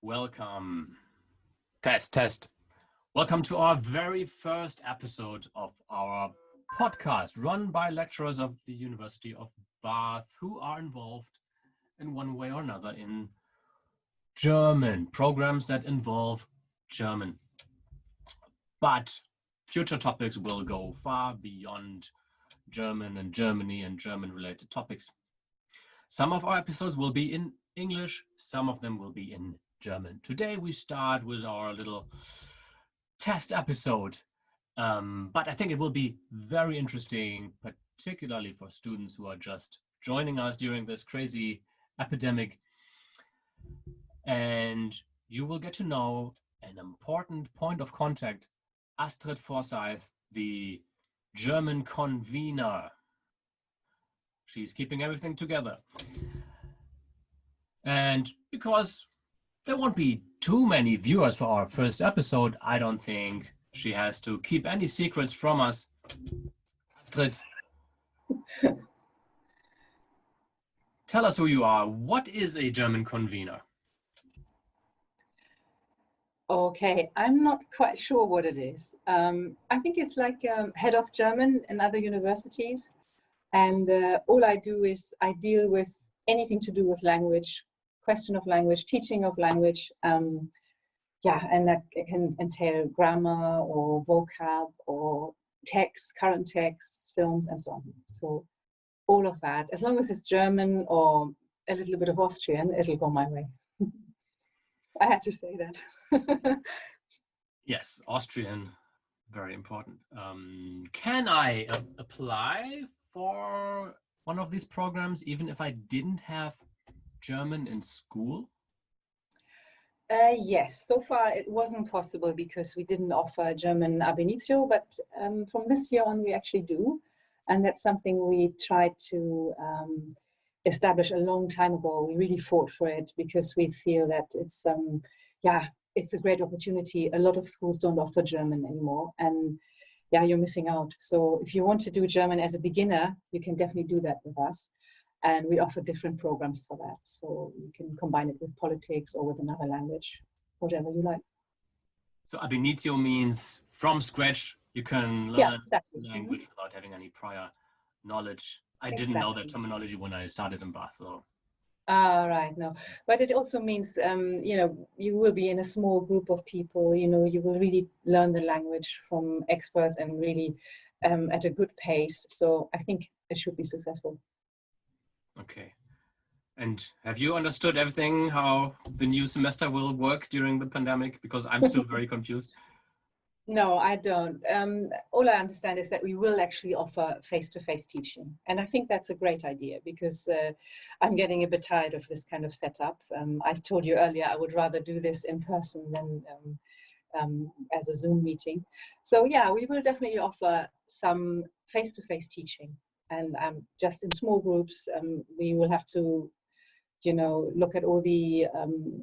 Welcome. Test. Welcome to our very first episode of our podcast run by lecturers of the University of Bath who are involved in one way or another in German programs that involve German. But future topics will go far beyond German and Germany and German related topics. Some of our episodes will be in English, some of them will be in German. Today we start with our little test episode, but I think it will be very interesting, particularly for students who are just joining us during this crazy epidemic. And you will get to know an important point of contact, Astrid Forsyth, the German Convenor. She's keeping everything together. And because there won't be too many viewers for our first episode, I don't think she has to keep any secrets from us. Astrid, tell us who you are. What is a German convener? Okay, I'm not quite sure what it is. I think it's like head of German in other universities. And all I do is I deal with anything to do with language, question of language, teaching of language. And that can entail grammar or vocab or text, current texts, films, and so on. So all of that, as long as it's German or a little bit of Austrian, it'll go my way. I had to say that. Yes, Austrian, very important. Can I apply for one of these programs even if I didn't have German in school? Yes, so far it wasn't possible because we didn't offer German ab initio, but from this year on we actually do. And that's something we tried to establish a long time ago. We really fought for it because we feel that it's a great opportunity. A lot of schools don't offer German anymore, and you're missing out. So if you want to do German as a beginner, you can definitely do that with us. And we offer different programs for that. So you can combine it with politics or with another language, whatever you like. So ab initio means from scratch, you can learn exactly. the language without having any prior knowledge. I didn't know that terminology when I started in Bath, though. Right, no. But it also means, you will be in a small group of people, you will really learn the language from experts and really at a good pace. So I think it should be successful. Okay. And have you understood everything, how the new semester will work during the pandemic? Because I'm still very confused. No, I don't. All I understand is that we will actually offer face-to-face teaching. And I think that's a great idea because I'm getting a bit tired of this kind of setup. I told you earlier, I would rather do this in person than as a Zoom meeting. So yeah, we will definitely offer some face-to-face teaching. And just in small groups, we will have to look at all the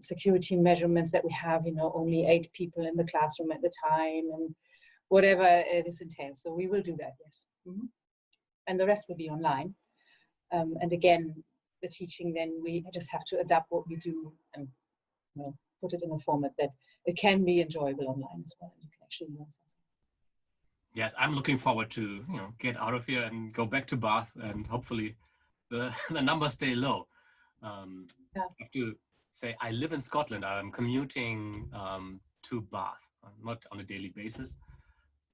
security measurements that we have, only 8 people in the classroom at the time and whatever this entails. So we will do that, yes. Mm-hmm. And the rest will be online. And again, the teaching, then we just have to adapt what we do and put it in a format that it can be enjoyable online as well. You can actually learn something. Yes, I'm looking forward to get out of here and go back to Bath, and hopefully the numbers stay low. I have to say, I live in Scotland. I'm commuting to Bath, not on a daily basis,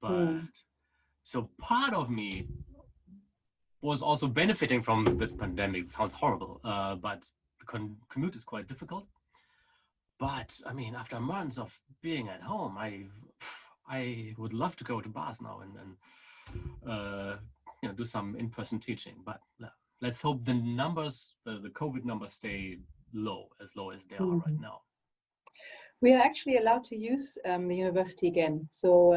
but so part of me was also benefiting from this pandemic. It sounds horrible, but the commute is quite difficult. But I mean, after months of being at home, I would love to go to Bath now and do some in-person teaching. But let's hope the numbers, the COVID numbers, stay low as they are right now. We are actually allowed to use the university again. So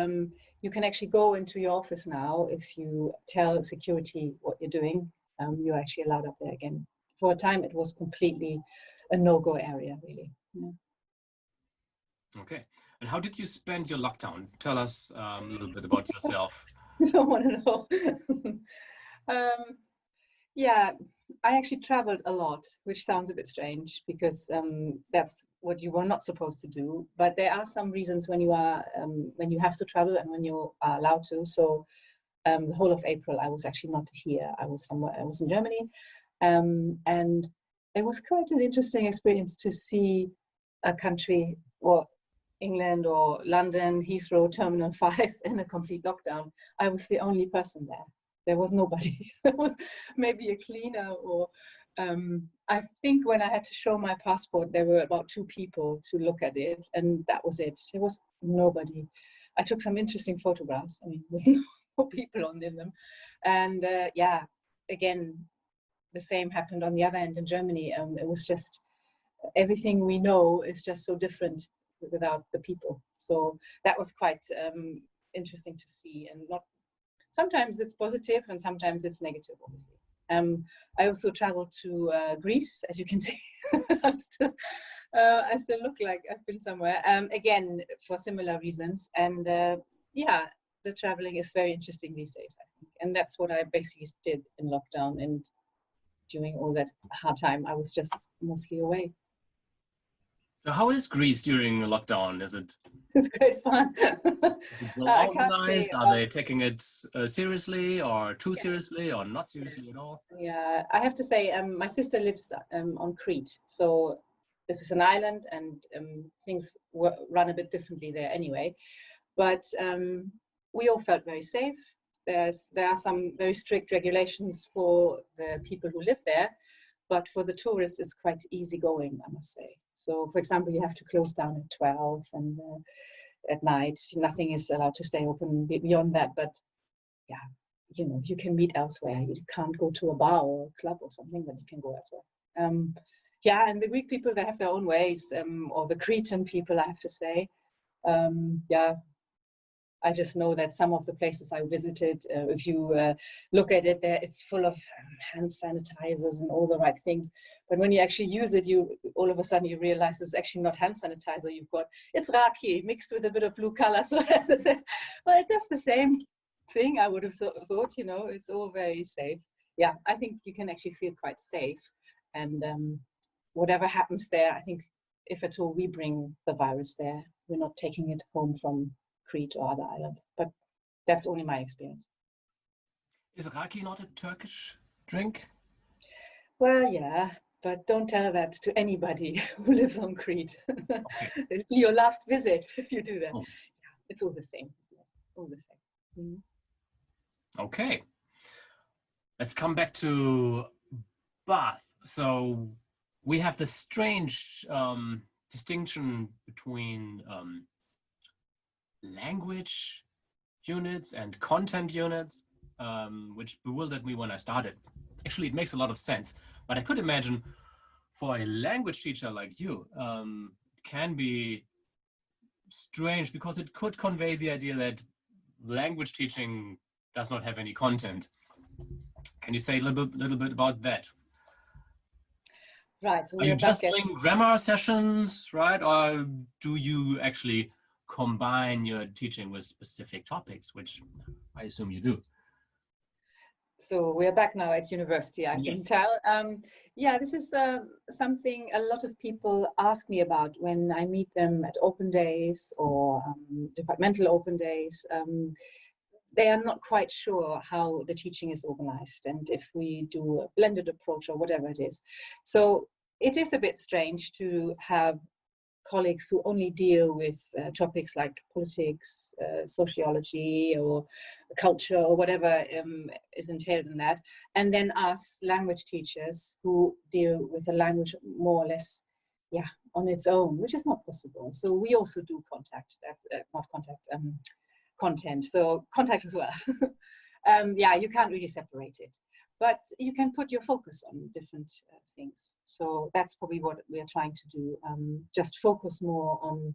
you can actually go into your office now. If you tell security what you're doing, you're actually allowed up there again. For a time, it was completely a no-go area, really. Yeah. Okay. And how did you spend your lockdown? Tell us a little bit about yourself. You don't want to know. Yeah, I actually traveled a lot, which sounds a bit strange because that's what you were not supposed to do. But there are some reasons when you have to travel and when you are allowed to. So the whole of April, I was actually not here. I was somewhere. I was in Germany, and it was quite an interesting experience to see a country, or England or London, Heathrow, Terminal 5 in a complete lockdown. I was the only person there. There was nobody. There was maybe a cleaner or I think when I had to show my passport, there were about 2 people to look at it, and that was it. There was nobody. I took some interesting photographs, I mean, with no people on in them. And yeah, again, the same happened on the other end in Germany. It was just, everything we know is just so different without the people. So that was quite interesting to see, and not, sometimes it's positive and sometimes it's negative, obviously. I also traveled to Greece, as you can see. I still look like I've been somewhere, again, for similar reasons. And yeah, the traveling is very interesting these days, I think. And that's what I basically did in lockdown, and during all that hard time, I was just mostly away. So how is Greece during lockdown? Is it It's great fun. well I can't say. organized? Are they taking it seriously or too seriously or not seriously at all? Yeah, I have to say, my sister lives on Crete, so this is an island, and things run a bit differently there anyway. But we all felt very safe. There are some very strict regulations for the people who live there, but for the tourists, it's quite easygoing, I must say. So, for example, you have to close down at 12, and at night, nothing is allowed to stay open beyond that. But yeah, you know, you can meet elsewhere. You can't go to a bar or a club or something, but you can go elsewhere. Yeah, and the Greek people, they have their own ways, or the Cretan people, I have to say. Yeah, I just know that some of the places I visited, if you look at it, there it's full of hand sanitizers and all the right things. But when you actually use it, you all of a sudden you realize it's actually not hand sanitizer you've got. It's raki mixed with a bit of blue color. So as I said, well, it does the same thing. I would have thought, you know, it's all very safe. Yeah, I think you can actually feel quite safe. And whatever happens there, I think if at all we bring the virus there, we're not taking it home from Crete or other islands, but that's only my experience. Is raki not a Turkish drink? Well, yeah, but don't tell that to anybody who lives on Crete. Okay. It'll be your last visit if you do that. Oh. Yeah, it's all the same, isn't it? All the same. Mm-hmm. Okay. Let's come back to Bath. So we have this strange distinction between language units and content units, which bewildered me when I started. Actually, it makes a lot of sense, but I could imagine for a language teacher like you, it can be strange because it could convey the idea that language teaching does not have any content. Can you say a little bit about that? Right. So are you just doing grammar sessions, right? Or do you actually combine your teaching with specific topics, which I assume you do? So we're back now at university, I can tell. Yeah, this is something a lot of people ask me about when I meet them at open days or departmental open days. They are not quite sure how the teaching is organized and if we do a blended approach or whatever it is. So it is a bit strange to have colleagues who only deal with topics like politics, sociology, or culture, or whatever is entailed in that, and then us language teachers who deal with the language more or less, yeah, on its own, which is not possible. So we also do contact, that's not contact, content, so contact as well. Yeah, you can't really separate it, but you can put your focus on different things. So that's probably what we are trying to do, just focus more on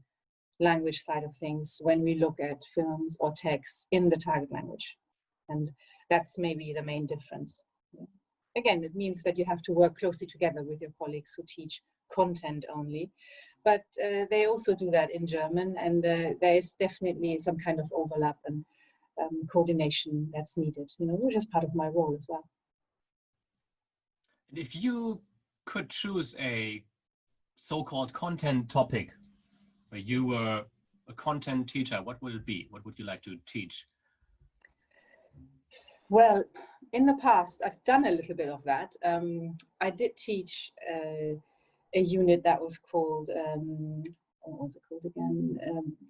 language side of things when we look at films or texts in the target language. And that's maybe the main difference. Again, it means that you have to work closely together with your colleagues who teach content only, but they also do that in German, and there is definitely some kind of overlap and coordination that's needed, you know, which is part of my role as well. If you could choose a so-called content topic where you were a content teacher, what would it be? What would you like to teach? Well, in the past, I've done a little bit of that. I did teach a unit that was called, what was it called again?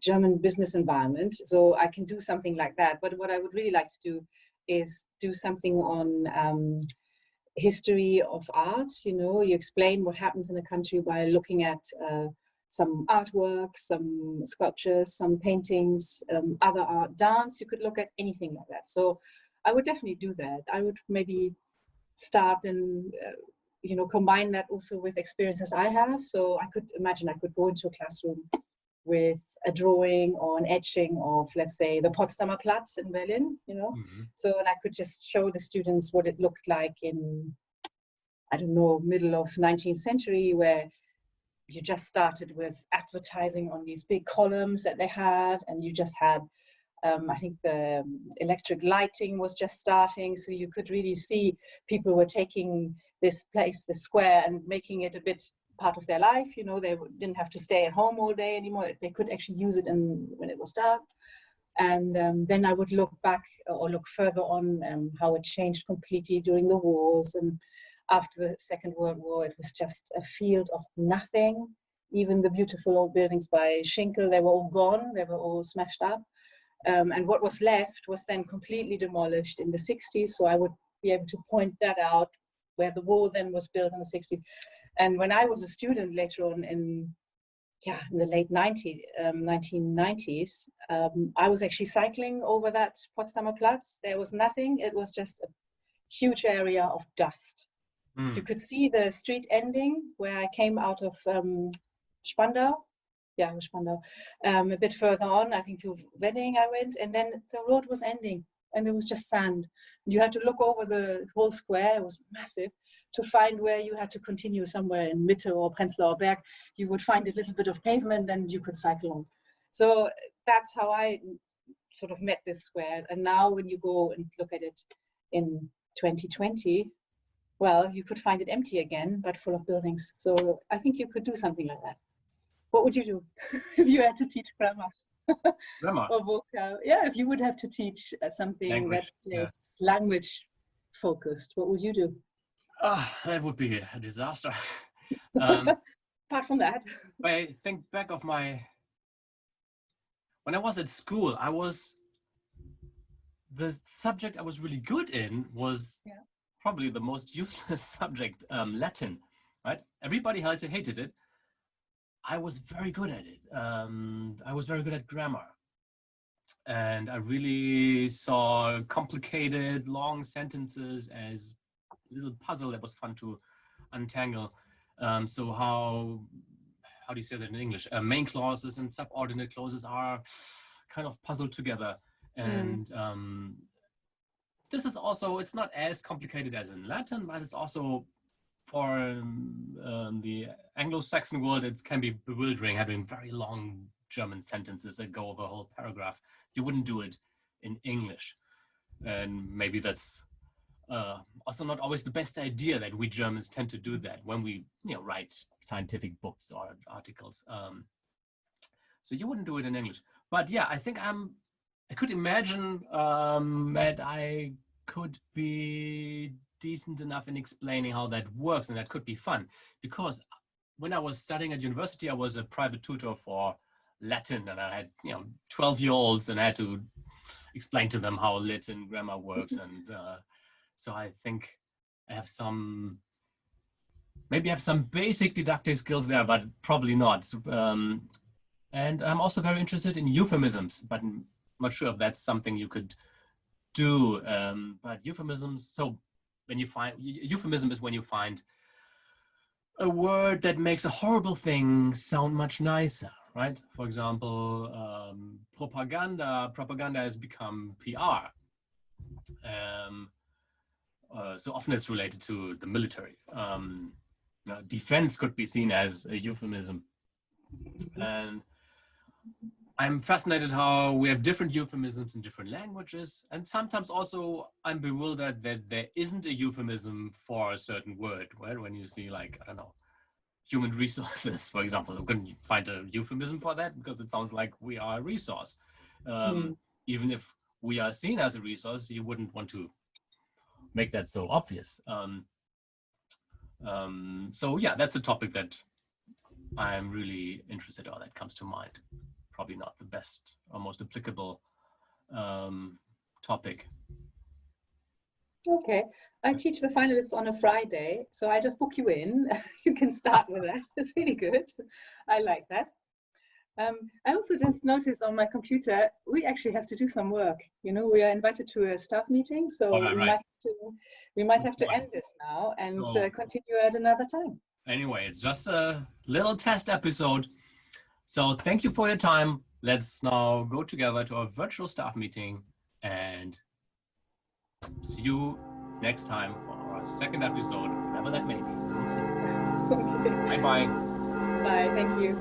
German Business Environment. So I can do something like that. But what I would really like to do is do something on history of art. You know, you explain what happens in a country by looking at some artwork, some sculptures, some paintings, other art, dance. You could look at anything like that. So I would definitely do that. I would maybe start and you know, combine that also with experiences I have. So I could imagine I could go into a classroom with a drawing or an etching of, let's say, the Potsdamer Platz in Berlin, you know. Mm-hmm. So, and I could just show the students what it looked like in, I don't know, middle of 19th century, where you just started with advertising on these big columns that they had, and you just had I think the electric lighting was just starting, so you could really see people were taking this place, this square, and making it a bit part of their life. You know, they didn't have to stay at home all day anymore. They could actually use it when it was dark. And then I would look back or look further on how it changed completely during the wars. And after the Second World War, it was just a field of nothing. Even the beautiful old buildings by Schinkel, they were all gone. They were all smashed up. And what was left was then completely demolished in the 60s. So I would be able to point that out, where the wall then was built in the 60s. And when I was a student later on in the late 1990s, I was actually cycling over that Potsdamer Platz. There was nothing. It was just a huge area of dust. Mm. You could see the street ending where I came out of Spandau. Yeah, Spandau. A bit further on, I think to Wedding I went, and then the road was ending, and there was just sand. You had to look over the whole square. It was massive, to find where you had to continue somewhere in Mitte or Prenzlauer Berg. You would find a little bit of pavement, and you could cycle on. So that's how I sort of met this square. And now when you go and look at it in 2020, well, you could find it empty again, but full of buildings. So I think you could do something like that. What would you do if you had to teach grammar? Grammar. Or vocal? Yeah, if you would have to teach something Language, that is language focused, what would you do? That would be a disaster. Apart from that, I think back of when I was at school, the subject I was really good in was probably the most useless subject, Latin, right? Everybody hated it. I was very good at it. I was very good at grammar. And I really saw complicated, long sentences as a little puzzle that was fun to untangle. So how do you say that in English? Main clauses and subordinate clauses are kind of puzzled together. And this is also, it's not as complicated as in Latin, but it's also, for the Anglo-Saxon world, it can be bewildering having very long German sentences that go over a whole paragraph. You wouldn't do it in English. And maybe that's also not always the best idea, that we Germans tend to do that when we write scientific books or articles. So you wouldn't do it in English. But yeah, I think I could imagine that I could be decent enough in explaining how that works, and that could be fun, because when I was studying at university, I was a private tutor for Latin, and I had 12-year-olds, and I had to explain to them how Latin grammar works. And so I think I have some basic didactic skills there, but probably not. And I'm also very interested in euphemisms, but I'm not sure if that's something you could do. But euphemisms, so when you find, euphemism is when you find a word that makes a horrible thing sound much nicer, right? For example, propaganda has become PR. So often it's related to the military. Defense could be seen as a euphemism. And I'm fascinated how we have different euphemisms in different languages. And sometimes also I'm bewildered that there isn't a euphemism for a certain word. Well, when you see like, I don't know, human resources, for example, you can find a euphemism for that because it sounds like we are a resource. Even if we are seen as a resource, you wouldn't want to make that so obvious. So yeah, that's a topic that I'm really interested in, or that comes to mind. Probably not the best or most applicable topic. Okay, I teach the finalists on a Friday, so I just book you in. You can start with that. It's really good. I like that. I also just noticed on my computer, we actually have to do some work. You know, we are invited to a staff meeting, so we might have to end this now and continue at another time. Anyway, it's just a little test episode. So thank you for your time. Let's now go together to our virtual staff meeting and see you next time for our second episode, whenever that may be. We'll see. Okay. Bye-bye. Bye, thank you.